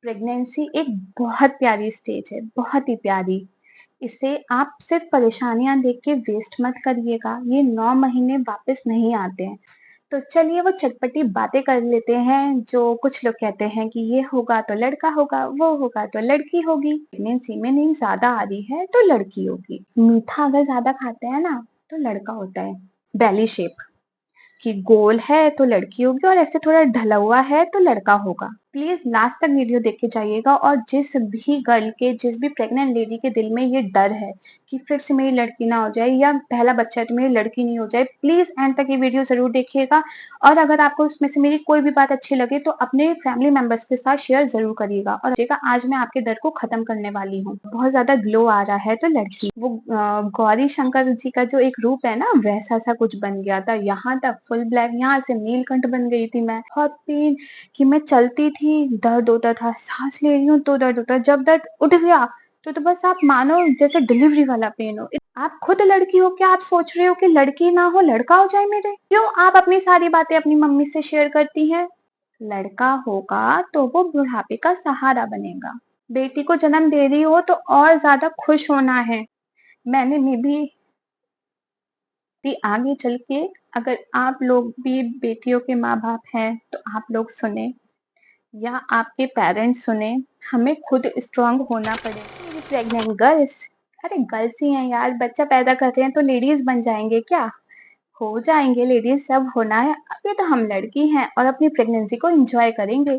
Pregnancy एक बहुत प्यारी स्टेज है, बहुत ही प्यारी। इसे आप सिर्फ परेशानियाँ देख के वेस्ट मत करिएगा, ये 9 महीने वापस नहीं आते हैं। तो चलिए वो चटपटी बातें कर लेते हैं, जो कुछ लोग कहते हैं कि ये होगा तो लड़का होगा, वो होगा तो लड़की होगी। प्रेगनेंसी में नींद ज़्यादा आ रही है तो लड़की होगी। मीठा अगर ज़्यादा खाते हैं ना, तो लड़का होता है। बेली शेप कि गोल है तो लड़की होगी और ऐसे थोड़ा ढला हुआ है तो लड़का होगा। प्लीज लास्ट तक वीडियो देख के जाइएगा। और जिस भी गर्ल के, जिस भी प्रेग्नेंट लेडी के दिल में ये डर है कि फिर से मेरी लड़की ना हो जाए या पहला बच्चा है तो मेरी लड़की नहीं हो जाए, प्लीज एंड तक ये वीडियो जरूर देखिएगा। और अगर आपको उसमें से मेरी कोई भी बात अच्छी लगे तो अपने फैमिली मेंबर्स के साथ शेयर जरूर करिएगा। और देखिएगा, आज मैं आपके डर को खत्म करने वाली हूँ। बहुत ज्यादा ग्लो आ रहा है तो लड़की, वो गौरी शंकर जी का जो एक रूप है ना, वैसा सा कुछ बन गया था। यहाँ तक फुल ब्लैक, यहाँ से नीलकंठ बन गई थी मैं। बहुत पेन कि मैं चलती थी, दर्द होता था, सांस ले रही हूँ तो दर्द होता है। जब दर्द उठ गया तो बस आप मानो जैसे डिलीवरी वाला पेन हो। आप खुद लड़की हो, क्या आप सोच रहे हो कि लड़की ना हो लड़का हो जाए मेरे? क्यों आप अपनी सारी बातें अपनी मम्मी से शेयर करती हैं? लड़का होगा तो वो बुढ़ापे का सहारा बनेगा। बेटी को जन्म दे रही हो तो और ज्यादा खुश होना है। मैंने भी आगे चल के, अगर आप लोग भी बेटियों के माँ बाप हैं तो आप लोग सुने या आपके पेरेंट्स सुने, हमें खुद स्ट्रांग होना पड़ेगा। ये प्रेग्नेंट गर्ल्स, अरे गर्ल्स ही हैं यार, बच्चा पैदा कर रहे हैं तो लेडीज बन जाएंगे क्या? हो जाएंगे लेडीज, सब होना है। अभी तो हम लड़की हैं और अपनी प्रेगनेंसी को एंजॉय करेंगे।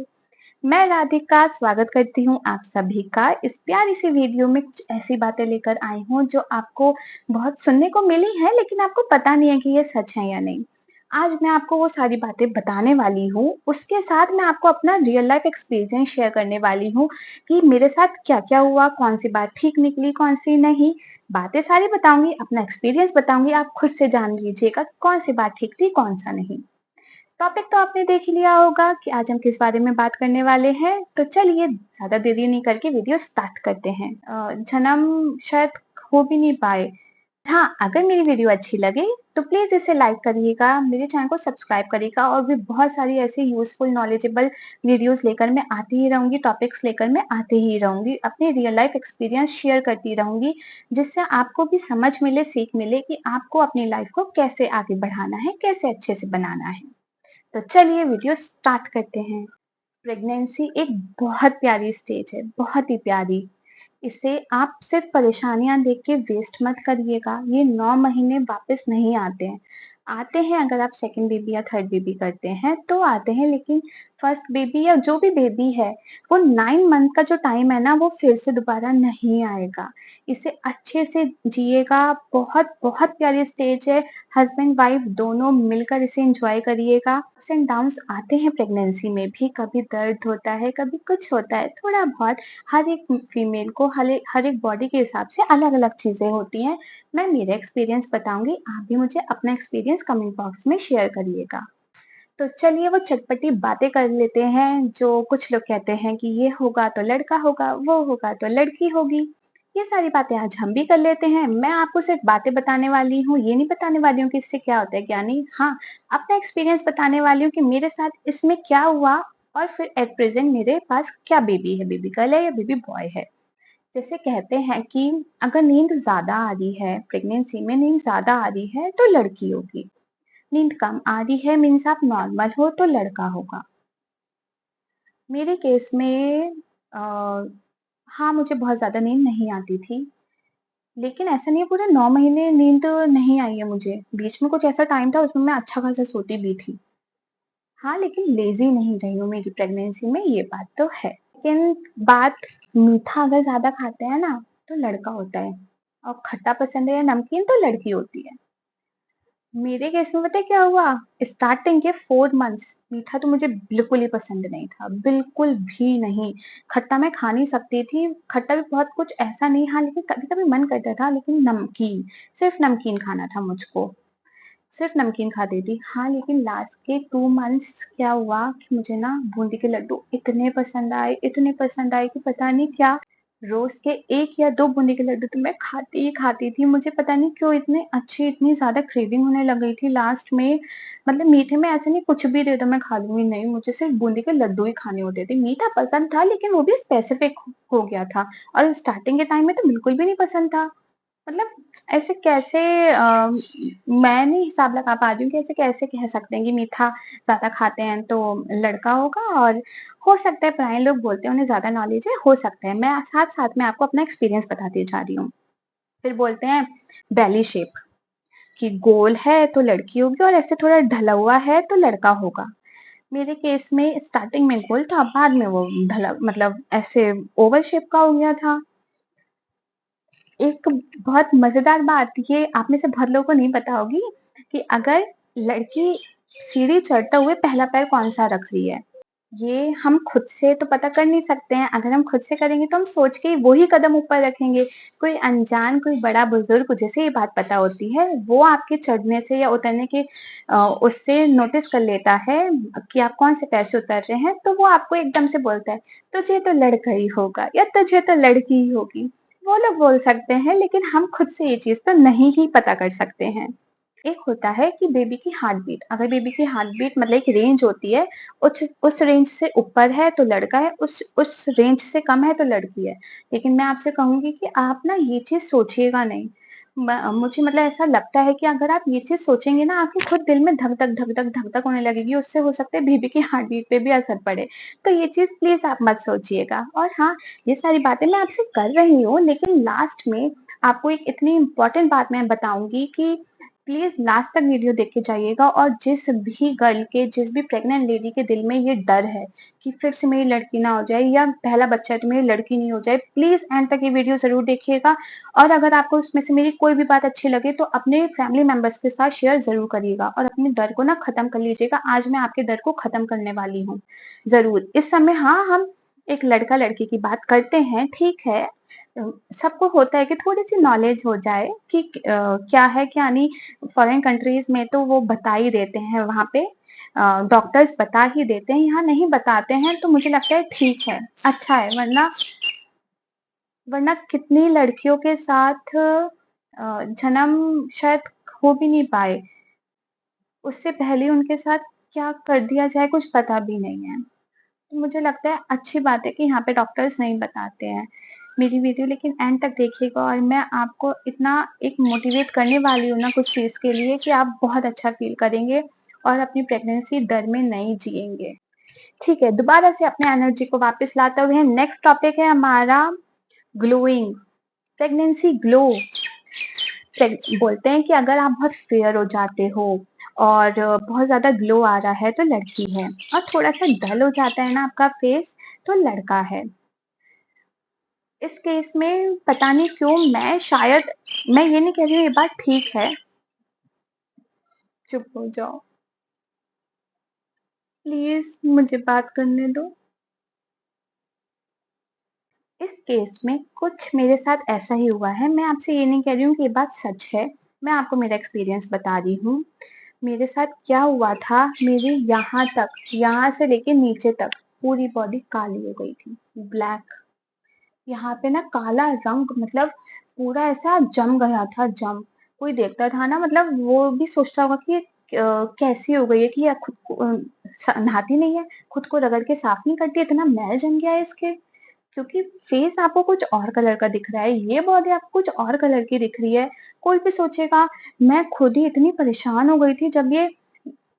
मैं राधिका स्वागत करती हूँ आप सभी का इस प्यारी सी वीडियो में। कुछ ऐसी बातें लेकर आई हूँ जो आपको बहुत सुनने को मिली है, लेकिन आपको पता नहीं है कि ये सच है या नहीं। आज मैं आपको वो सारी बातें बताने वाली हूँ। उसके साथ मैं आपको अपना रियल लाइफ एक्सपीरियंस शेयर करने वाली हूँ कि मेरे साथ क्या क्या हुआ, कौन सी बात ठीक निकली, कौन सी नहीं। बातें सारी बताऊंगी, अपना एक्सपीरियंस बताऊंगी, आप खुद से जान लीजिएगा कौन सी बात ठीक थी, कौन सा नहीं। टॉपिक तो आपने देख ही लिया होगा कि आज हम किस बारे में बात करने वाले हैं। तो चलिए ज्यादा देरी नहीं करके वीडियो स्टार्ट करते हैं। जन्म शायद हो भी नहीं पाए। हाँ, अगर मेरी वीडियो अच्छी लगे तो प्लीज इसे लाइक करिएगा, मेरे चैनल को सब्सक्राइब करिएगा। और भी बहुत सारी ऐसी यूजफुल नॉलेजेबल वीडियोस लेकर मैं आती ही रहूंगी, टॉपिक्स लेकर मैं आती ही रहूंगी, अपने रियल लाइफ एक्सपीरियंस शेयर करती रहूंगी, जिससे आपको भी समझ मिले, सीख मिले कि आपको अपनी लाइफ को कैसे आगे बढ़ाना है, कैसे अच्छे से बनाना है। तो चलिए वीडियो स्टार्ट करते हैं। प्रेगनेंसी एक बहुत प्यारी स्टेज है, बहुत ही प्यारी। इसे आप सिर्फ परेशानियां देख के वेस्ट मत करिएगा, ये 9 महीने वापस नहीं आते हैं। आते हैं अगर आप सेकंड बेबी या थर्ड बेबी करते हैं तो आते हैं, लेकिन फर्स्ट बेबी या जो भी बेबी है, वो 9 मंथ का जो टाइम है ना, वो फिर से दोबारा नहीं आएगा। इसे अच्छे से जिएगा। बहुत बहुत प्यारी स्टेज है। हस्बैंड वाइफ दोनों मिलकर इसे एंजॉय करिएगा। अप्स एंड डाउन्स आते हैं प्रेगनेंसी में भी, कभी दर्द होता है, कभी कुछ होता है, थोड़ा बहुत। हर एक फीमेल को हर एक बॉडी के हिसाब से अलग अलग चीजें होती हैं। मैं मेरा एक्सपीरियंस बताऊंगी, आप भी मुझे अपना एक्सपीरियंस कमेंट बॉक्स में शेयर करिएगा। तो चलिए वो चटपटी बातें कर लेते हैं, जो कुछ लोग कहते हैं कि ये होगा तो लड़का होगा, वो होगा तो लड़की होगी। ये सारी बातें आज हम भी कर लेते हैं। मैं आपको सिर्फ बातें बताने वाली हूँ, ये नहीं बताने वाली हूँ कि इससे क्या होता है क्या नहीं। हाँ, अपना एक्सपीरियंस बताने वाली हूँ कि मेरे साथ इसमें क्या हुआ और फिर एट प्रेजेंट मेरे पास क्या बेबी है, बेबी गर्ल है या बेबी बॉय है। जैसे कहते हैं कि अगर नींद ज्यादा आ रही है, प्रेगनेंसी में नींद ज्यादा आ रही है तो लड़की होगी। नींद कम आ रही है मीन्स आप नॉर्मल हो तो लड़का होगा। मेरे केस में अ, हाँ, मुझे बहुत ज़्यादा नींद नहीं आती थी, लेकिन ऐसा नहीं है पूरे 9 महीने नींद नहीं आई है मुझे। बीच में कुछ ऐसा टाइम था उसमें मैं अच्छा खासा सोती भी थी। हाँ, लेकिन लेज़ी नहीं रही हूँ मेरी प्रेगनेंसी में, ये बात तो है। लेकिन बात, मीठा अगर ज़्यादा खाते हैं ना, तो लड़का होता है, और खट्टा पसंद है या नमकीन तो लड़की होती है। मेरे केस में पता है क्या हुआ? स्टार्टिंग के 4 मंथ्स मीठा तो मुझे बिल्कुल ही पसंद नहीं था, बिल्कुल भी नहीं। खट्टा मैं खा नहीं सकती थी, खट्टा भी बहुत कुछ ऐसा नहीं, हाँ, लेकिन कभी-कभी मन करता था, लेकिन नमकीन, सिर्फ नमकीन खाना था मुझको, सिर्फ नमकीन खाती थी। हाँ, लेकिन लास्ट के 2 मंथ्स क्या हुआ कि मुझे ना बूंदी के लड्डू इतने पसंद आए कि पता नहीं क्या। रोज़ के 1 या 2 बूंदी के लड्डू तो मैं खाती ही खाती थी। मुझे पता नहीं क्यों इतने अच्छे, इतनी ज़्यादा क्रेविंग होने लग गई थी लास्ट में। मतलब मीठे में ऐसे नहीं, कुछ भी दे दो मैं खा लूँगी, नहीं मुझे सिर्फ़ बूंदी के लड्डू ही खाने होते थे। मीठा पसंद था लेकिन वो भी स्पेसिफ़िक हो गया था, और स्टार्टिंग के टाइम में तो बिल्कुल भी नहीं पसंद था। मतलब ऐसे कैसे मैं नहीं हिसाब लगा पा रही हूँ कि ऐसे कैसे कह सकते हैं कि मीठा ज़्यादा खाते हैं तो लड़का होगा, और हो सकता है पुराने लोग बोलते हैं उन्हें ज़्यादा नॉलेज है, हो सकता है। मैं साथ-साथ में आपको अपना एक्सपीरियंस बताती जा रही हूँ। फिर बोलते हैं बेली शेप, कि गोल है तो लड़की होगी और ऐसे थोड़ा ढला हुआ है तो लड़का होगा। मेरे केस में स्टार्टिंग में गोल था, बाद में वो ढला, मतलब ऐसे ओवल शेप का हो गया था। एक बहुत मज़ेदार बात, ये आप में से बहुत लोगों को नहीं पता होगी, कि अगर लड़की सीढ़ी चढ़ते हुए पहला पैर कौन-सा रख रही है, ये हम खुद से तो पता कर नहीं सकते हैं। अगर हम खुद से करेंगे तो हम सोच के वो ही कदम ऊपर रखेंगे। कोई अनजान, कोई बड़ा बुज़ुर्ग जिसे ये बात पता होती है, वो आपके चढ़ने से या उतरने के उससे नोटिस कर लेता है कि आप कौन से पैर से उतर रहे हैं, तो वो आपको एकदम से बोलता है, "तुझे तो लड़का ही होगा या तुझे तो लड़की ही होगी।" वो लोग बोल सकते हैं, लेकिन हम खुद से ये चीज़ तो नहीं ही पता कर सकते हैं। एक होता है कि बेबी की हार्ट बीट, अगर बेबी की हार्ट बीट मतलब एक रेंज होती है, उस रेंज से ऊपर है तो लड़का है, उस रेंज से कम है तो लड़की है। लेकिन मैं आपसे कहूँगी कि आप ना ये चीज़ सोचिएगा नहीं। मुझे मतलब ऐसा लगता है कि अगर आप ये चीज़ सोचेंगे ना, आपके खुद दिल में धक-धक, धक-धक, धक-धक होने लगेगी, उससे हो सकता है बेबी की हार्ट बीट पे भी असर पड़े। तो ये चीज़ प्लीज़ आप मत सोचिएगा। और हाँ, ये सारी बातें मैं आपसे कर रही हूँ, लेकिन लास्ट में आपको एक इतनी इम्पोर्टेंट बात मैं बताऊँगी कि प्लीज़ लास्ट तक वीडियो देख के जाइएगा, और जिस भी गर्ल के, जिस भी प्रेग्नेंट लेडी के दिल में ये डर है कि फिर से मेरी लड़की ना हो जाए या पहला बच्चा है तो मेरी लड़की नहीं हो जाए, प्लीज़ एंड तक ये वीडियो ज़रूर देखिएगा। और अगर आपको उसमें से मेरी कोई भी बात अच्छी लगे तो अपने फैमिली मेंबर्स के साथ शेयर ज़रूर करिएगा, और अपने डर को ना खत्म कर लीजिएगा। आज मैं आपके डर को खत्म करने वाली हूँ, ज़रूर। इस समय हाँ, हम एक लड़का-लड़की की बात करते हैं, ठीक है। अ, सबको होता है कि थोड़ी-सी नॉलेज हो जाए कि क्या है क्या नहीं। फॉरेन कंट्रीज में तो वो बता ही देते हैं, वहाँ पे डॉक्टर्स बता ही देते हैं, यहाँ नहीं बताते हैं, तो मुझे लगता है ठीक है, अच्छा है। वरना वरना कितनी लड़कियों के साथ जन्म शायद हो भी नहीं पाए, उससे पहले उनके साथ क्या कर दिया जाए कुछ पता भी नहीं है। तो मुझे लगता है अच्छी बात है कि यहाँ पे डॉक्टर्स नहीं बताते हैं। मेरी वीडियो लेकिन एंड तक देखिएगा, और मैं आपको इतना एक मोटिवेट करने वाली हूँ ना कुछ चीज़ के लिए, कि आप बहुत अच्छा फ़ील करेंगे और अपनी प्रेगनेंसी डर में नहीं जिएँगे। ठीक है, दोबारा से अपने एनर्जी को वापस लाते हुए नेक्स्ट टॉपिक है हमारा ग्लोइंग, प्रेगनेंसी ग्लो। बोलते हैं कि अगर आप बहुत फेयर हो जाते हो और बहुत ज़्यादा ग्लो आ रहा है तो लड़की है, और थोड़ा-सा डल हो जाता है ना आपका फेस तो लड़का है। इस केस में पता नहीं क्यों मैं ये नहीं कह रही हूँ ये बात ठीक है, चुप हो जाओ। प्लीज़ मुझे बात करने दो। इस केस में कुछ मेरे साथ ऐसा ही हुआ है, मैं आपसे ये नहीं कह रही हूँ कि ये बात सच है, मैं आपको मेरा एक्सपीरियंस बता रही हूँ। मेरे साथ क्या हुआ था, मेरी यहाँ तक, यहाँ से लेके नीचे तक पूरी बॉडी काली हो गई थी, ब्लैक। यहाँ पे ना काला रंग, मतलब पूरा ऐसा जम गया था, जम। कोई देखता था ना, मतलब वो भी सोचता होगा कि ये कैसी हो गई है, कि ये खुद को नहाती नहीं है, खुद को रगड़ के साफ नहीं करती, इतना मैल जम गया है इसके। क्योंकि फेस आपको कुछ और कलर का दिख रहा है, ये बॉडी आपको कुछ और कलर की दिख रही है। कोई भी सोचेगा। मैं खुद ही इतनी परेशान हो गई थी जब ये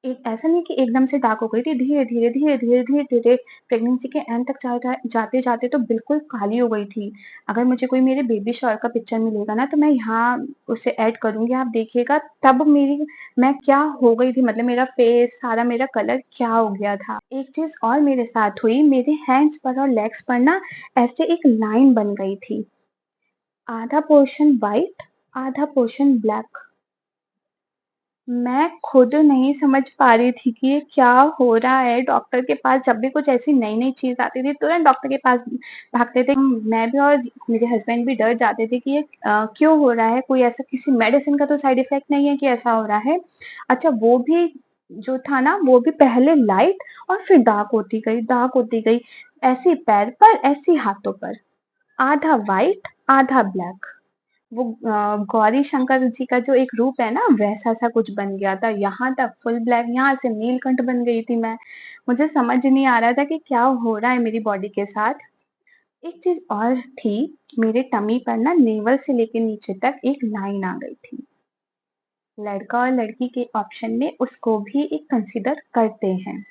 एक ऐसा नहीं कि एकदम से डार्क हो गई थी, धीरे-धीरे, धीरे-धीरे, धीरे-धीरे प्रेगनेंसी के एंड तक जाते-जाते तो बिल्कुल काली हो गई थी। अगर मुझे कोई मेरे बेबी शॉवर का पिक्चर मिलेगा ना, तो मैं यहाँ उसे ऐड करूँगी, आप देखिएगा तब मैं क्या हो गई थी, मतलब मेरा फेस, सारा मेरा कलर क्या हो गया था। एक चीज़ और मेरे साथ हुई, मेरे हैंड्स पर और लेग्स पर ना ऐसे एक लाइन बन गई थी। आधा पोर्शन व्हाइट, आधा पोर्शन ब्लैक। मैं खुद नहीं समझ पा रही थी कि ये क्या हो रहा है। डॉक्टर के पास जब भी कुछ ऐसी नई-नई चीज़ आती थी, तुरंत डॉक्टर के पास भागते थे। मैं भी और मेरे हस्बैंड भी डर जाते थे कि ये क्यों हो रहा है? कोई ऐसा किसी मेडिसिन का तो साइड इफ़ेक्ट नहीं है कि ऐसा हो रहा है? अच्छा, वो भी जो था ना, वो भी पहले लाइट और फिर डार्क होती गई, ऐसे ही पैर पर, ऐसे ही हाथों पर। आधा व्हाइट, आधा ब्लैक। वो गौरी शंकर जी का जो एक रूप है ना, वैसा सा कुछ बन गया था। यहाँ तक फुल ब्लैक, यहाँ से नीलकंठ बन गई थी मैं। मुझे समझ नहीं आ रहा था कि क्या हो रहा है मेरी बॉडी के साथ। एक चीज और थी, मेरे टमी पर ना नेवल से लेके नीचे तक एक लाइन आ गई थी। लड़का और लड़की के ऑप्शन में उसको भी एक कंसिडर करते हैं।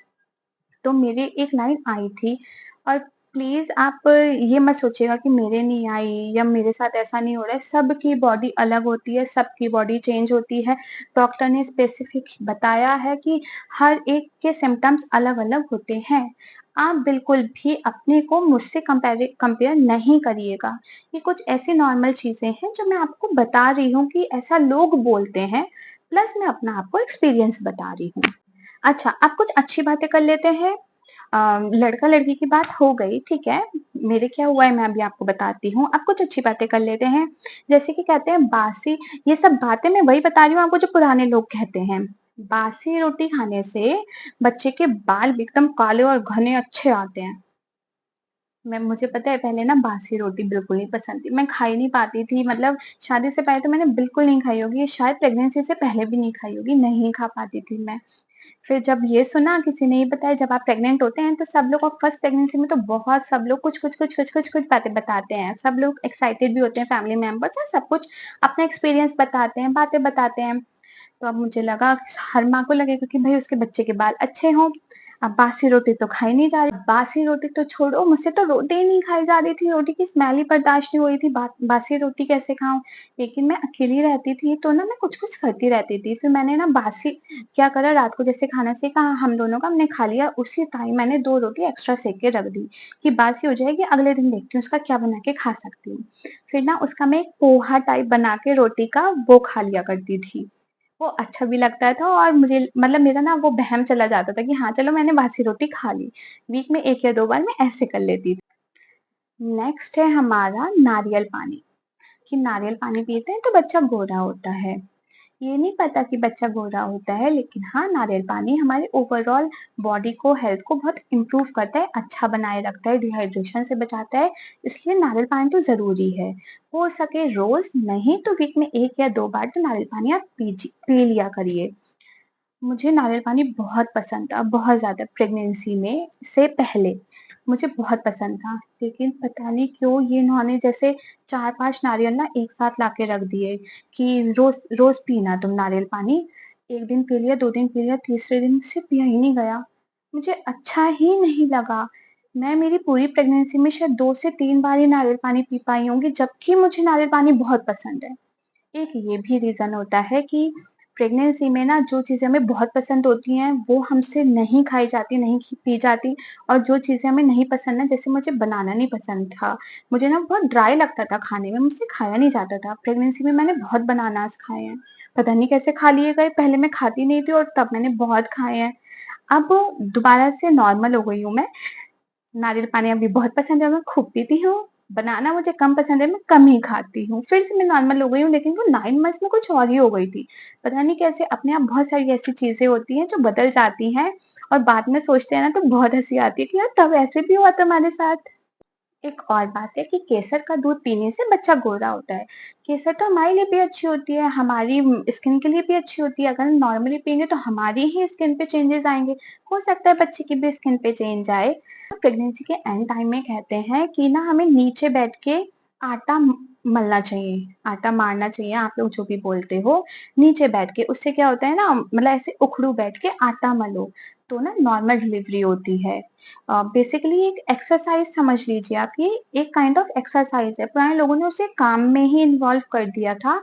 तो मेरे एक लाइन आई थी। और प्लीज आप ये मत सोचिएगा कि मेरे नहीं आई या मेरे साथ ऐसा नहीं हो रहा है। सबकी बॉडी अलग होती है, सबकी बॉडी चेंज होती है। डॉक्टर ने स्पेसिफिक बताया है कि हर एक के सिम्टम्स अलग अलग होते हैं। आप बिल्कुल भी अपने को मुझसे कंपेयर नहीं करिएगा। ये कुछ ऐसी नॉर्मल चीजें हैं जो मैं आपको बता रही हूँ कि ऐसा लोग बोलते हैं, प्लस मैं अपना आपको एक्सपीरियंस बता रही हूँ। अच्छा, अब कुछ अच्छी बातें कर लेते हैं। लड़का लड़की की बात हो गई, ठीक है। मेरे क्या हुआ है मैं अभी आपको बताती हूँ। अब कुछ अच्छी बातें कर लेते हैं। जैसे कि कहते हैं बासी, ये सब बातें मैं वही बता रही हूँ आपको जो पुराने लोग कहते हैं। बासी रोटी खाने से बच्चे के बाल भी एकदम काले और घने अच्छे आते हैं। मैं मुझे पता है पहले ना बासी रोटी बिल्कुल नहीं पसंद थी, मैं खा ही नहीं पाती थी। मतलब शादी से पहले तो मैंने बिल्कुल नहीं खाई होगी, शायद प्रेगनेंसी से पहले भी नहीं खाई होगी, नहीं खा पाती थी मैं। फिर जब ये सुना, किसी ने ये बताया, जब आप प्रेग्नेंट होते हैं तो सब लोग, और फर्स्ट प्रेगनेंसी में तो बहुत सब लोग कुछ बातें बताते हैं। सब लोग एक्साइटेड भी होते हैं, फैमिली मेंबर्स हैं, सब कुछ अपना एक्सपीरियंस बताते हैं, बातें बताते हैं। तो अब मुझे लगा, हर माँ को लगेगा कि भाई उसके बच्चे के बाल अच्छे हों। अब बासी रोटी तो खाई नहीं जा रही, बासी रोटी तो छोड़ो, मुझसे तो रोटी ही नहीं खाई जा रही थी, रोटी की स्मेल ही बर्दाश्त नहीं हो रही थी। बासी रोटी कैसे खाऊं। लेकिन मैं अकेली रहती थी तो ना मैं कुछ कुछ करती रहती थी। फिर मैंने ना बासी क्या करा, रात को जैसे खाना सेका हम दोनों का, हमने खा लिया, उसी टाइम मैंने 2 रोटी एक्स्ट्रा सेक के रख दी कि बासी हो जाएगी, अगले दिन देखती हूँ उसका क्या बना के खा सकती हूँ। फिर ना उसका मैं एक पोहा टाइप बना के रोटी का वो खा लिया करती थी। वो अच्छा भी लगता था और मुझे मतलब मेरा ना वो वहम चला जाता था कि हाँ, चलो मैंने बासी रोटी खा ली। वीक में 1 या 2 बार मैं ऐसे कर लेती थी। नेक्स्ट है हमारा नारियल पानी, कि नारियल पानी पीते हैं तो बच्चा गोरा होता है। ये नहीं पता कि बच्चा गोरा होता है, लेकिन हाँ, नारियल पानी हमारे ओवरऑल बॉडी को, हेल्थ को बहुत इम्प्रूव करता है, अच्छा बनाए रखता है, डिहाइड्रेशन से बचाता है। इसलिए नारियल पानी तो ज़रूरी है। हो सके रोज़ नहीं तो वीक में 1 या 2 बार तो नारियल पानी आप पी लिया करिए। मुझे नारियल पानी बहुत पसंद था, बहुत ज़्यादा। प्रेगनेंसी में से पहले मुझे बहुत पसंद था, लेकिन पता नहीं क्यों ये इन्होंने जैसे 4-5 नारियल ना एक साथ लाके रख दिए कि रोज़ रोज़ पीना तुम नारियल पानी। 1 दिन पी लिया, 2 दिन पी लिया, तीसरे दिन मुझसे पिया ही नहीं गया। मुझे अच्छा ही नहीं लगा। मैं मेरी पूरी प्रेगनेंसी में शायद 2 से 3 बार ही नारियल पानी पी पाई होंगी, जबकि मुझे नारियल पानी बहुत पसंद है। एक ये भी रीज़न होता है कि प्रेगनेंसी में ना जो चीज़ें हमें बहुत पसंद होती हैं, वो हमसे नहीं खाई जाती, नहीं पी जाती। और जो चीज़ें हमें नहीं पसंद ना, जैसे मुझे बनाना नहीं पसंद था, मुझे ना बहुत ड्राई लगता था खाने में, मुझसे खाया नहीं जाता था। प्रेगनेंसी में मैंने बहुत बनानास खाए हैं, पता नहीं कैसे खा लिए गए, पहले मैं खाती नहीं थी और तब मैंने बहुत खाए हैं। अब दोबारा से नॉर्मल हो गई हूँ मैं, नारियल पानी अभी बहुत पसंद है, मैं खूब पीती हूँ। बनाना मुझे कम पसंद है, मैं कम ही खाती हूँ। फिर से मैं नॉर्मल हो गई हूँ, लेकिन वो 9 मंथ्स में कुछ और ही हो गई थी। पता नहीं कैसे अपने आप बहुत सारी ऐसी चीज़ें होती हैं जो बदल जाती हैं, और बाद में सोचते हैं ना तो बहुत हँसी आती है कि यार तब ऐसे भी हुआ तुम्हारे साथ। एक और बात है कि केसर का दूध पीने से बच्चा गोरा होता है। केसर तो हमारे लिए भी अच्छी होती है, हमारी स्किन के लिए भी अच्छी होती है। अगर नॉर्मली पिएँगे तो हमारी ही स्किन पे चेंजेज़ आएँगे। हो सकता है बच्चे की भी स्किन पे चेंज आए। प्रेगनेंसी के एंड टाइम में कहते हैं कि ना हमें नीचे बैठ के आटा मलना चाहिए, आटा मारना चाहिए, आप लोग जो भी बोलते हो, नीचे बैठ के। उससे क्या होता है ना, मतलब ऐसे उखड़ू बैठ के आटा मलो, तो ना नॉर्मल डिलीवरी होती है। बेसिकली एक एक्सरसाइज समझ लीजिए आप, ये एक काइंड ऑफ एक्सरसाइज है। पुराने लोगों ने उसे काम में ही इन्वॉल्व कर दिया था।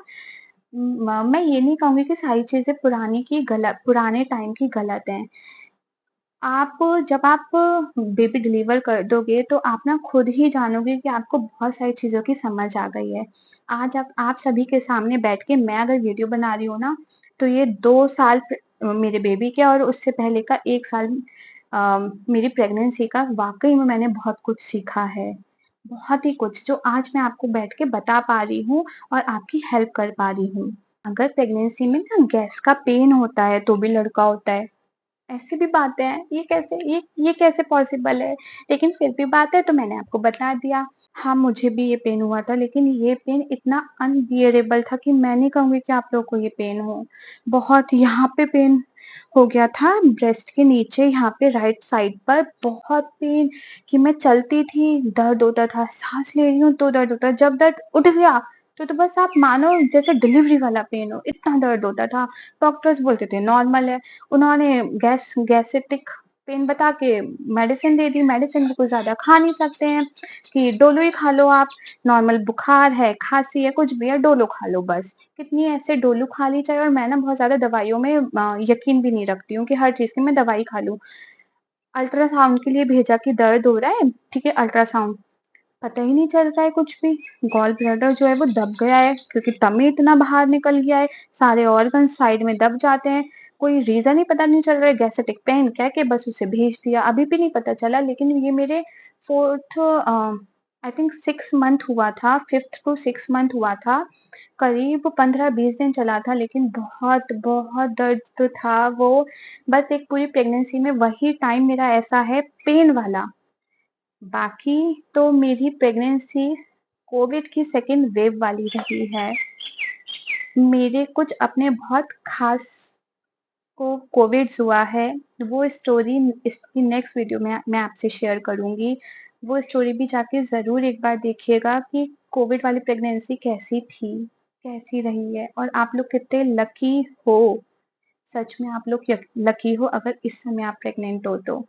मैं ये नहीं कहूंगी कि सारी चीजें पुराने टाइम की गलत हैं। आप जब आप बेबी डिलीवर कर दोगे तो आप ना खुद ही जानोगे कि आपको बहुत सारी चीज़ों की समझ आ गई है। आज आप सभी के सामने बैठ के मैं अगर वीडियो बना रही हूँ ना, तो ये 2 साल मेरे बेबी के और उससे पहले का 1 साल मेरी प्रेगनेंसी का, वाक़ई में मैंने बहुत कुछ सीखा है। बहुत ही कुछ जो आज मैं आपको बैठ के बता पा रही हूँ और आपकी हेल्प कर पा रही हूँ। अगर प्रेगनेंसी में ना गैस का पेन होता है तो भी लड़का होता है। ऐसी भी बातें हैं, ये कैसे पॉसिबल है? लेकिन फिर भी बात है तो मैंने आपको बता दिया। हाँ, मुझे भी ये पेन हुआ था, लेकिन ये पेन इतना अनबियरेबल था कि मैं नहीं कहूँगी कि आप लोगों को ये पेन हो। बहुत यहाँ पे पेन हो गया था, ब्रेस्ट के नीचे यहाँ पे राइट साइड पर बहुत पेन, कि मैं चलती थी, दर्द होता था, साँस ले रही हूँ तो दर्द होता है। जब दर्द उठ गया तो बस आप मानो जैसे डिलीवरी वाला पेन हो, इतना दर्द होता था। डॉक्टर्स बोलते थे नॉर्मल है। उन्होंने गैसेटिक पेन बता के मेडिसिन दे दी, मेडिसिन भी कुछ ज़्यादा खा नहीं सकते हैं, कि डोलो ही खा लो आप, नॉर्मल बुखार है, खाँसी है, कुछ भी है, डोलो खा लो बस। कितनी ऐसे डोलो खा ली जाए, और मैं ना बहुत ज़्यादा दवाइयों में यकीन भी नहीं रखती हूँ कि हर चीज़ की मैं दवाई खा लूँ। अल्ट्रासाउंड के लिए भेजा कि दर्द हो रहा है, ठीक है अल्ट्रासाउंड, पता ही नहीं चल रहा है कुछ भी। गॉल ब्लैडर जो है वो दब गया है, क्योंकि टमी इतना बाहर निकल गया है, सारे ऑर्गन साइड में दब जाते हैं। कोई रीज़न ही पता नहीं चल रहा है, गैस्ट्रिक पेन कह के बस उसे भेज दिया। अभी भी नहीं पता चला, लेकिन ये मेरे 4th आई थिंक 6 मंथ हुआ था, 5th टू 6 मंथ हुआ था। करीब 15-20 दिन चला था, लेकिन बहुत दर्द तो था वो। बस एक पूरी प्रेगनेंसी में वही टाइम मेरा ऐसा है पेन वाला। बाकी तो मेरी प्रेगनेंसी कोविड की सेकंड वेव वाली रही है। मेरे कुछ अपने बहुत खास को कोविड हुआ है, वो स्टोरी इसकी नेक्स्ट वीडियो में मैं आपसे शेयर करूँगी। वो स्टोरी भी जाके ज़रूर एक बार देखिएगा कि कोविड वाली प्रेगनेंसी कैसी थी, कैसी रही है, और आप लोग कितने लकी हो। सच में आप लोग लकी हो अगर इस समय आप प्रेग्नेंट हो तो।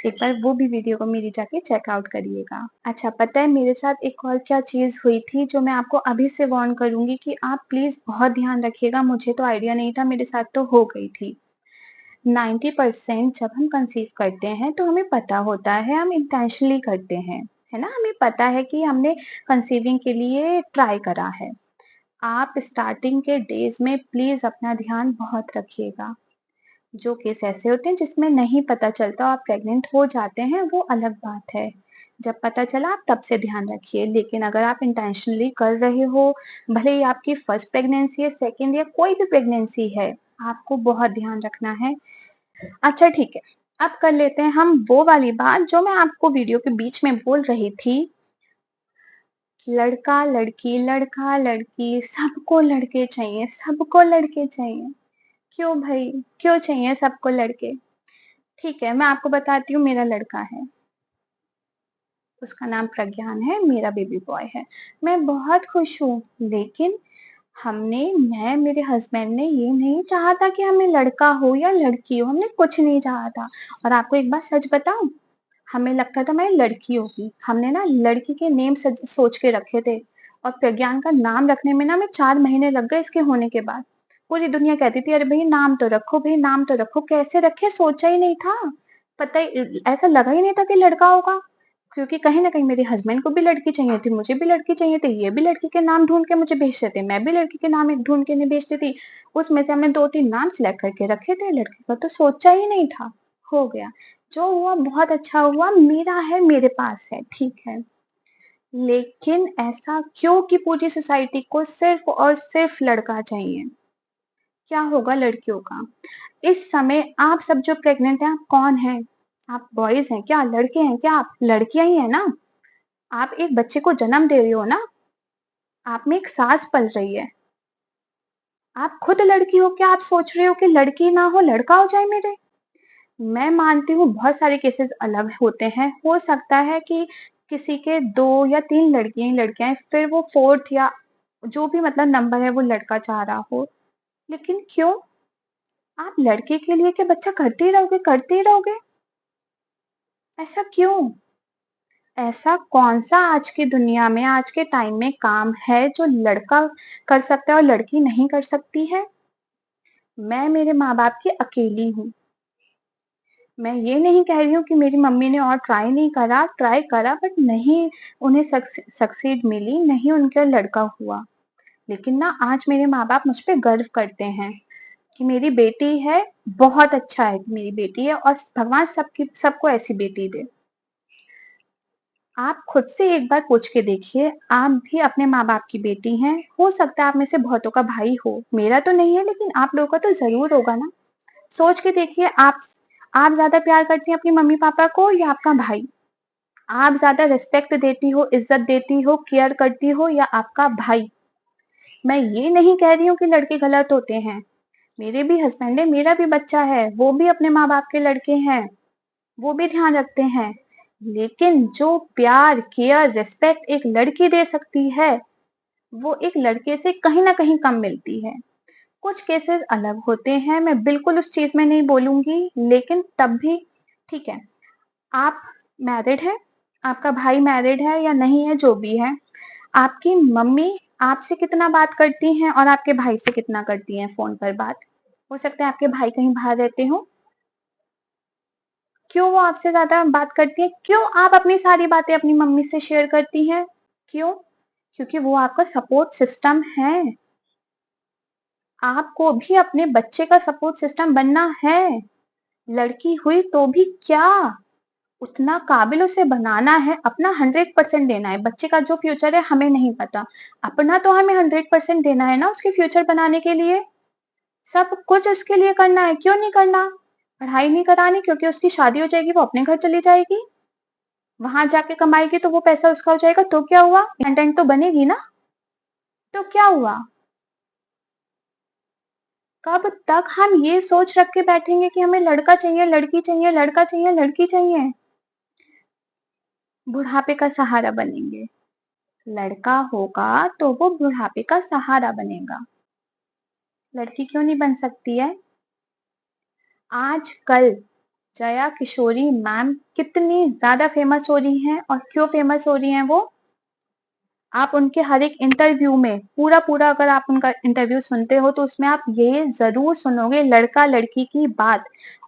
एक बार वो भी वीडियो को मेरी जाके चेकआउट करिएगा। अच्छा, पता है मेरे साथ एक और क्या चीज़ हुई थी जो मैं आपको अभी से वार्न करूँगी कि आप प्लीज़ बहुत ध्यान रखिएगा। मुझे तो आइडिया नहीं था, मेरे साथ तो हो गई थी। 90% जब हम कंसीव करते हैं तो हमें पता होता है, हम इंटेंशनली करते हैं, है ना? हमें पता है कि हमने कंसीविंग के लिए ट्राई करा है। आप स्टार्टिंग के डेज़ में प्लीज़ अपना ध्यान बहुत रखिएगा। जो केस ऐसे होते हैं जिसमें नहीं पता चलता, आप प्रेग्नेंट हो जाते हैं, वो अलग बात है। जब पता चला आप तब से ध्यान रखिए, लेकिन अगर आप इंटेंशनली कर रहे हो, भले ही आपकी फर्स्ट प्रेगनेंसी है, सेकंड या कोई भी प्रेगनेंसी है, आपको बहुत ध्यान रखना है। अच्छा ठीक है, अब कर लेते हैं हम वो वाली बात जो मैं आपको वीडियो के बीच में बोल रही थी। लड़का लड़की, लड़का लड़की, सबको लड़के चाहिए, सबको लड़के चाहिए। क्यों भाई, क्यों चाहिए सबको लड़के? ठीक है, मैं आपको बताती हूँ, मेरा लड़का है, उसका नाम प्रज्ञान है, मेरा बेबी बॉय है। मैं बहुत खुश हूँ, लेकिन मैं मेरे हस्बैंड ने ये नहीं चाहा था कि हमें लड़का हो या लड़की हो, हमने कुछ नहीं चाहा था। और आपको एक बात सच बताऊँ, हमें लगता था हमारी लड़की होगी। हमने ना लड़की के नेम सोच के रखे थे, और प्रज्ञान का नाम रखने में ना हमें 4 महीने लग गए इसके होने के बाद। पूरी दुनिया कहती थी, "अरे भई नाम तो रखो, भई नाम तो रखो।" कैसे रखें सोचा ही नहीं था। पता ही ऐसा लगा ही नहीं था कि लड़का होगा, क्योंकि कहीं न कहीं मेरे हस्बैंड को भी लड़की चाहिए थी, मुझे भी लड़की चाहिए थी, ये भी लड़की के नाम ढूँढ के मुझे भेजते थे, मैं भी लड़की के नाम एक ढूँढ के इन्हें भेजती थी। उसमें से हमने 2-3 नाम सिलेक्ट करके रखे थे, लड़के का तो सोचा ही नहीं था। हो गया। जो हुआ बहुत अच्छा हुआ, मेरा है, मेरे पास है, ठीक है। लेकिन ऐसा क्यों कि पूरी सोसाइटी को सिर्फ़ और सिर्फ़ लड़का चाहिए? क्या होगा लड़कियों का? इस समय आप सब जो प्रेग्नेंट हैं, आप कौन हैं? आप बॉयज़ हैं क्या? लड़के हैं क्या आप? लड़कियाँ ही हैं ना? आप एक बच्चे को जन्म दे रहे हो ना? आप में एक साँस पल रही है। आप खुद लड़की हो, क्या आप सोच रहे हो कि लड़की ना हो, लड़का हो जाए मेरे? मैं मानती हूँ बहुत सारे केसेस अलग होते हैं। हो सकता है कि किसी के 2 या 3 लड़कियाँ ही लड़कियाँ हैं, फिर वो 4th या जो भी मतलब नंबर है वो लड़का चाह रहा हो। लेकिन क्यों? आप लड़के के लिए क्या बच्चा करते ही रहोगे? ऐसा क्यों? ऐसा कौन-सा आज की दुनिया में, आज के टाइम में काम है जो लड़का कर सकता है और लड़की नहीं कर सकती है? मैं मेरे माँ-बाप की अकेली हूँ। मैं ये नहीं कह रही हूँ कि मेरी मम्मी ने और ट्राई नहीं करा, ट्राई करा बट नहीं उन्हें सक्सीड मिली, नहीं उनका लड़का हुआ। लेकिन ना आज मेरे माँ-बाप मुझ पे गर्व करते हैं कि मेरी बेटी है, बहुत अच्छा है कि मेरी बेटी है, और भगवान सबको ऐसी बेटी दे। आप खुद से एक बार पूछ के देखिए, आप भी अपने माँ-बाप की बेटी हैं, हो सकता है आप में से बहुतों का भाई हो, मेरा तो नहीं है लेकिन आप लोगों का तो ज़रूर होगा ना। सोच के देखिए आप ज़्यादा प्यार करती हैं अपनी मम्मी-पापा को या आपका भाई? आप ज़्यादा रिस्पेक्ट देती हो, इज़्ज़त देती हो, केयर करती हो या आपका भाई? मैं ये नहीं कह रही हूँ कि लड़के गलत होते हैं। मेरे भी हस्बैंड है, मेरा भी बच्चा है, वो भी अपने माँ-बाप के लड़के हैं, वो भी ध्यान रखते हैं। लेकिन जो प्यार, केयर, रिस्पेक्ट एक लड़की दे सकती है, वो एक लड़के से कहीं न कहीं कम मिलती है। कुछ केसेस अलग होते हैं, मैं बिल्कुल उस चीज़ में नहीं बोलूँगी, लेकिन तब भी ठीक है, आप मैरिड हैं, आपका भाई मैरिड है या नहीं है, जो भी है, आपकी मम्मी आपसे कितना बात करती हैं और आपके भाई से कितना करती हैं फ़ोन पर बात? हो सकता है आपके भाई कहीं बाहर रहते हों, क्यों वो आपसे ज़्यादा बात करती हैं? क्यों आप अपनी सारी बातें अपनी मम्मी से शेयर करती हैं? क्यों? क्योंकि वो आपका सपोर्ट सिस्टम है। आपको भी अपने बच्चे का सपोर्ट सिस्टम बनना है। लड़की हुई तो भी क्या? उतना काबिल उसे बनाना है, अपना 100% देना है। बच्चे का जो फ्यूचर है हमें नहीं पता। अपना तो हमें 100% देना है ना उसके फ्यूचर बनाने के लिए। सब कुछ उसके लिए करना है, क्यों नहीं करना? पढ़ाई नहीं करानी क्योंकि उसकी शादी हो जाएगी, वो अपने घर चली जाएगी। वहाँ जाके कमाएगी तो वो पैसा उसका हो जाएगा, तो क्या हुआ? इंडिपेंडेंट तो बनेगी ना, तो क्या हुआ? कब तक हम ये सोच रख के बैठेंगे कि हमें लड़का चाहिए, लड़की चाहिए, लड़का चाहिए, लड़की चाहिए? बुढ़ापे का सहारा बनेंगे। लड़का होगा तो वो बुढ़ापे का सहारा बनेगा। लड़की क्यों नहीं बन सकती है? आजकल जया किशोरी मैम कितनी ज़्यादा फेमस हो रही हैं और क्यों फेमस हो रही हैं वो? आप उनके हर एक इंटरव्यू में पूरा-पूरा अगर आप उनका इंटरव्यू सुनते हो तो उसमें आप ये ज़रूर सुनोगे लड़का-लड़की की बात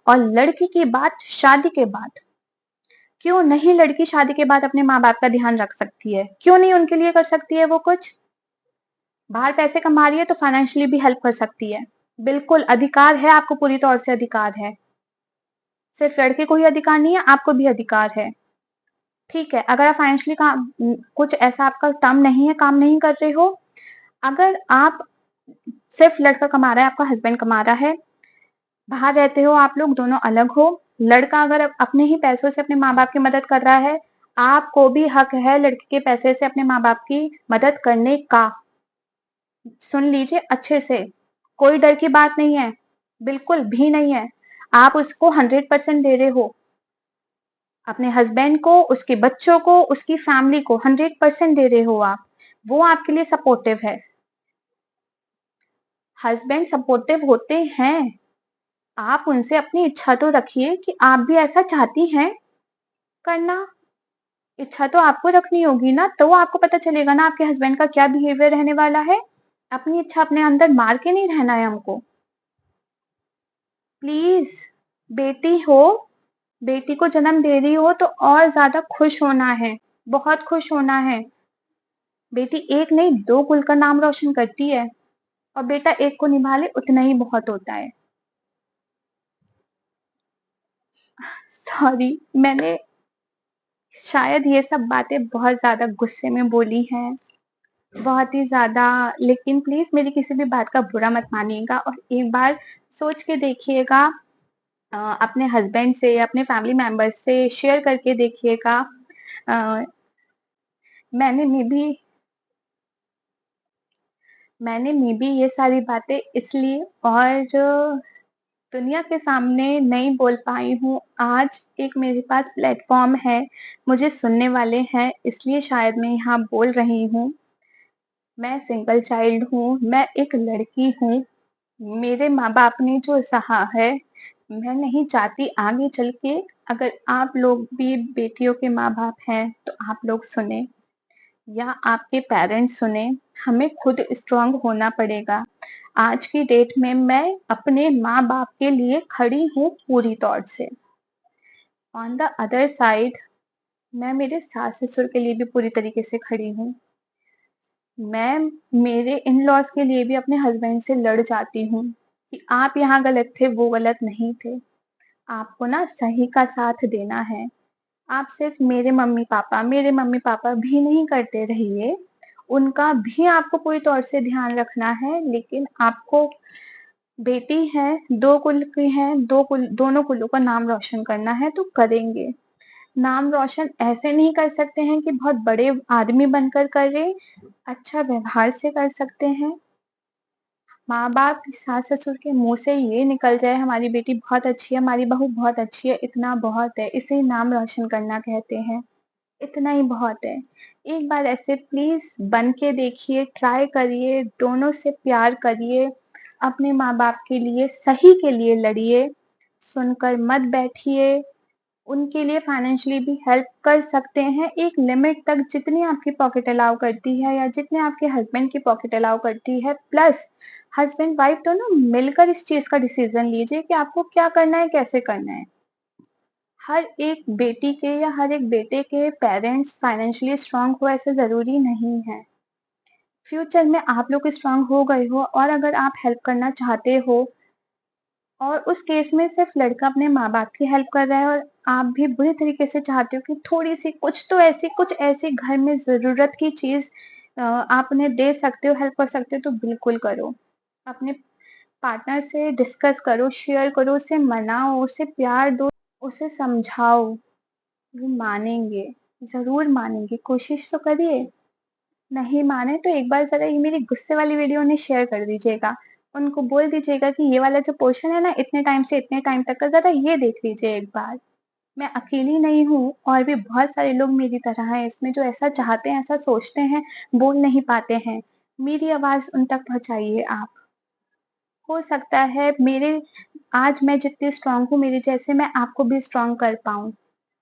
और लड़की की बात शादी के बाद। क्यों नहीं लड़की शादी के बाद अपने माँ-बाप का ध्यान रख सकती है? क्यों नहीं उनके लिए कर सकती है वो कुछ? बाहर पैसे कमा रही है तो फाइनेंशियली भी हेल्प कर सकती है। बिल्कुल अधिकार है, आपको पूरी तौर से अधिकार है। सिर्फ लड़के को ही अधिकार नहीं है, आपको भी अधिकार है। ठीक है, अगर आप फाइनेंशियली कुछ ऐसा आपका टर्म नहीं है, काम नहीं कर रहे हो, अगर आप सिर्फ लड़का कमा रहा है, आपका हस्बैंड कमा रहा है, बाहर रहते हो आप लोग दोनों अलग हो, लड़का अगर अपने ही पैसों से अपने माँ-बाप की मदद कर रहा है, आपको भी हक है लड़के के पैसे से अपने माँ-बाप की मदद करने का। सुन लीजिए अच्छे से, कोई डर की बात नहीं है, बिल्कुल भी नहीं है। आप उसको 100% दे रहे हो, अपने हस्बैंड को, उसके बच्चों को, उसकी फैमिली को 100% दे रहे हो आप। वो आपके लिए सपोर्टिव है। हस्बैंड सपोर्टिव होते हैं, आप उनसे अपनी इच्छा तो रखिए कि आप भी ऐसा चाहती हैं करना। इच्छा तो आपको रखनी होगी ना, तो आपको पता चलेगा ना आपके हस्बैंड का क्या बिहेवियर रहने वाला है। अपनी इच्छा अपने अंदर मार के नहीं रहना है हमको। प्लीज़ बेटी हो, बेटी को जन्म दे रही हो तो और ज़्यादा खुश होना है, बहुत खुश होना है। बेटी एक नहीं 2 कुल का नाम रोशन करती है और बेटा एक को निभा ले उतना ही बहुत होता है। सॉरी मैंने शायद ये सब बातें बहुत ज़्यादा गुस्से में बोली हैं, बहुत ही ज़्यादा लेकिन प्लीज़ मेरी किसी भी बात का बुरा मत मानिएगा और एक बार सोच के देखिएगा अपने हस्बैंड से, अपने फैमिली मेंबर्स से शेयर करके देखिएगा। अ, मैंने मे बी ये सारी बातें इसलिए और दुनिया के सामने नहीं बोल पाई हूँ। आज एक मेरे पास प्लेटफ़ॉर्म है, मुझे सुनने वाले हैं इसलिए शायद मैं यहाँ बोल रही हूँ। मैं सिंगल चाइल्ड हूँ, मैं एक लड़की हूँ। मेरे माँ-बाप ने जो सहा है, मैं नहीं चाहती आगे चल के अगर आप लोग भी बेटियों के माँ-बाप हैं, तो आप लोग सुनें या आपके पेरेंट्स सुनें, हमें खुद स्ट्रॉन्ग होना पड़ेगा। आज की डेट में मैं अपने माँ-बाप के लिए खड़ी हूँ पूरी तौर से। ऑन द अदर साइड मैं मेरे सास-ससुर के लिए भी पूरी तरीके से खड़ी हूँ। मैं मेरे इन-लॉज़ के लिए भी अपने हस्बैंड से लड़ जाती हूँ कि आप यहाँ गलत थे, वो गलत नहीं थे। आपको ना सही का साथ देना है। आप सिर्फ़ मेरे मम्मी-पापा भी नहीं करते रहिए, उनका भी आपको पूरी तौर से ध्यान रखना है, लेकिन आपको बेटी है, 2 कुल की हैं, 2 कुल दोनों कुलों का नाम रोशन करना है तो करेंगे। नाम रोशन ऐसे नहीं कर सकते हैं कि बहुत बड़े आदमी बनकर करें, अच्छा व्यवहार से कर सकते हैं। माँ-बाप, सास-ससुर के मुँह से ये निकल जाए हमारी बेटी बहुत अच्छी है, हमारी बहू बहुत अच्छी है, इतना बहुत है, इसे नाम रोशन करना कहते हैं। इतना ही बहुत है। एक बार ऐसे प्लीज़ बन के देखिए, ट्राई करिए, दोनों से प्यार करिए, अपने माँ-बाप के लिए, सही के लिए लड़िए, सुनकर मत बैठिए, उनके लिए फाइनेंशियली भी हेल्प कर सकते हैं एक लिमिट तक, जितनी आपकी पॉकेट अलाउ करती है या जितने आपके हस्बैंड की पॉकेट अलाउ करती है। प्लस हस्बैंड वाइफ दोनों मिलकर इस चीज़ का डिसीज़न लीजिए कि आपको क्या करना है, कैसे करना है। हर एक बेटी के या हर एक बेटे के पेरेंट्स फाइनेंशियली स्ट्रांग हो ऐसा ज़रूरी नहीं है। फ्यूचर में आप लोग स्ट्रांग हो गए हो और अगर आप हेल्प करना चाहते हो और उस केस में सिर्फ लड़का अपने माँ-बाप की हेल्प कर रहा है और आप भी बुरी तरीके से चाहते हो कि थोड़ी-सी कुछ ऐसी घर में ज़रूरत की चीज़ आप उन्हें दे सकते हो, हेल्प कर सकते हो तो बिल्कुल करो। अपने पार्टनर से डिस्कस करो, शेयर करो, उसे मनाओ, उसे प्यार दो, उसे समझाओ। वो मानेंगे, ज़रूर मानेंगे, कोशिश तो करिए। नहीं माने तो एक बार ज़रा ये मेरी गुस्से वाली वीडियो उन्हें शेयर कर दीजिएगा। उनको बोल दीजिएगा कि ये वाला जो पोर्शन है ना इतने टाइम से इतने टाइम तक का ज़रा ये देख लीजिए एक बार। मैं अकेली नहीं हूँ और भी बहुत सारे लोग मेरी तरह हैं इसमें जो ऐसा चाहते हैं, ऐसा सोचते हैं, बोल नहीं पाते हैं। मेरी आवाज़ उन तक पहुँचाइए आप। हो सकता है मेरे आज मैं जितनी स्ट्रॉन्ग हूँ मेरे जैसे मैं आपको भी स्ट्रॉन्ग कर पाऊँ।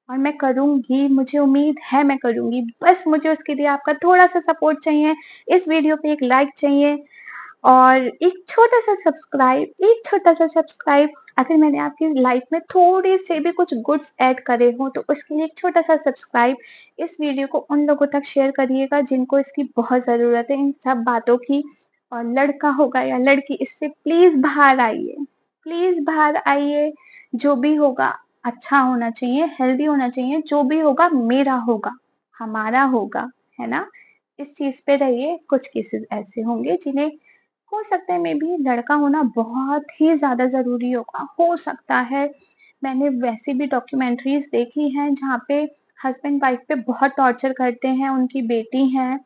और मैं करूँगी, मुझे उम्मीद है मैं करूँगी। बस मुझे उसके लिए आपका थोड़ा-सा सपोर्ट चाहिए। इस वीडियो पे एक लाइक चाहिए और एक छोटा-सा सब्सक्राइब अगर मैंने आपकी लाइफ में थोड़े से भी कुछ गुड्स ऐड करे हों, तो उसके लिए एक छोटा-सा सब्सक्राइब। इस वीडियो को उन लोगों तक शेयर करिएगा जिनको इसकी बहुत ज़रूरत है इन सब बातों की। और लड़का होगा या लड़की इससे प्लीज़ बाहर आइए। प्लीज़ बाहर आइए। जो भी होगा अच्छा होना चाहिए, हेल्दी होना चाहिए, जो भी होगा मेरा होगा, हमारा होगा, है ना? इस चीज़ पे रहिए, कुछ केसेज़ ऐसे होंगे जिन्हें हो सकता है मेबी लड़का होना बहुत ही ज़्यादा ज़रूरी होगा, हो सकता है। मैंने वैसी भी डॉक्यूमेंट्रीज़ देखी हैं जहाँ पे हस्बैंड वाइफ पे बहुत टॉर्चर करते हैं, उनकी बेटी हैं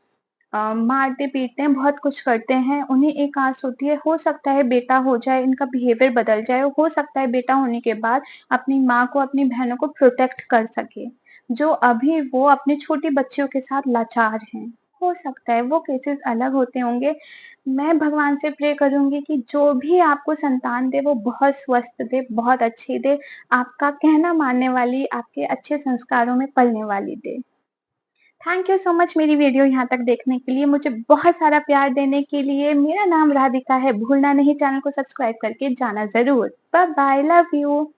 मारते-पीटते हैं, बहुत कुछ करते हैं। उन्हें एक आस होती है, हो सकता है बेटा हो जाए, इनका बिहेवियर बदल जाए, हो सकता है बेटा होने के बाद अपनी माँ को, अपनी बहनों को प्रोटेक्ट कर सके, जो अभी वो अपनी छोटी बच्चियों के साथ लाचार हैं। हो सकता है वो केसेज़ अलग होते होंगे। मैं भगवान से प्रे करूँगी कि जो भी आपको संतान दे, वो बहुत स्वस्थ दे, बहुत अच्छी दे, आपका कहना मानने वाली, आपके अच्छे संस्कारों में पलने वाली दे। थैंक यू सो मच मेरी वीडियो यहाँ तक देखने के लिए, मुझे बहुत सारा प्यार देने के लिए। मेरा नाम राधिका है, भूलना नहीं चैनल को सब्सक्राइब करके जाना ज़रूर। Bye bye, love you.